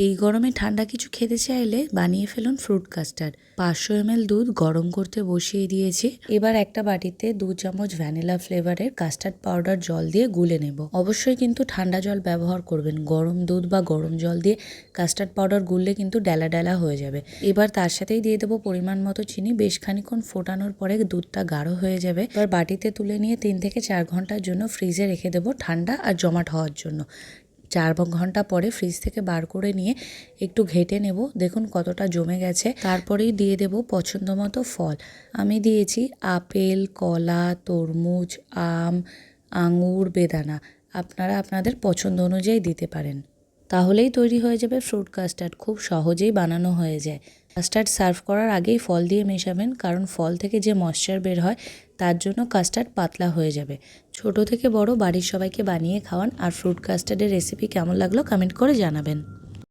এই গরমে ঠান্ডা কিছু খেতে চাইলে বানিয়ে ফেলুন ফ্রুট কাস্টার্ড। 500 ml দুধ গরম করতে বসিয়ে দিয়েছি। এবার একটা বাটিতে 2 চামচ ভ্যানিলা ফ্লেভারের কাস্টার্ড পাউডার জল দিয়ে গুলে নেব। অবশ্যই কিন্তু ঠান্ডা জল ব্যবহার করবেন। গরম দুধ বা গরম জল দিয়ে কাস্টার্ড পাউডার গুললে কিন্তু ডেলা ডেলা হয়ে যাবে। এবার তার সাথেই দিয়ে দেবো পরিমাণ মতো চিনি। বেশ খানিক্ষণ ফোটানোর পরে দুধটা গাঢ় হয়ে যাবে। এবার বাটিতে তুলে নিয়ে 3 থেকে 4 ঘন্টার জন্য ফ্রিজে রেখে দেবো ঠান্ডা আর জমাট হওয়ার জন্য। 4 ঘন্টা পরে ফ্রিজ থেকে বার করে নিয়ে একটু ঘেটে নেব। দেখুন কতটা জমে গেছে। তারপরেই দিয়ে দেব পছন্দ মতো ফল। আমি দিয়েছি আপেল, কলা, তরমুজ, আম, আঙুর, বেদানা। আপনারা আপনাদের পছন্দ অনুযায়ী দিতে পারেন। তাহলেই তৈরি হয়ে যাবে ফ্রুট কাস্টার্ড। খুব সহজেই বানানো হয়ে যায়। কাস্টার্ড সার্ভ করার আগেই ফল দিয়ে মেশাবেন, কারণ ফল থেকে যে ময়েশ্চার বের হয় তার জন্য কাস্টার্ড পাতলা হয়ে যাবে। ছোট থেকে বড় বাড়ির সবাইকে বানিয়ে খাওয়ান। আর ফ্রুট কাস্টার্ডের রেসিপি কেমন লাগলো কমেন্ট করে জানাবেন।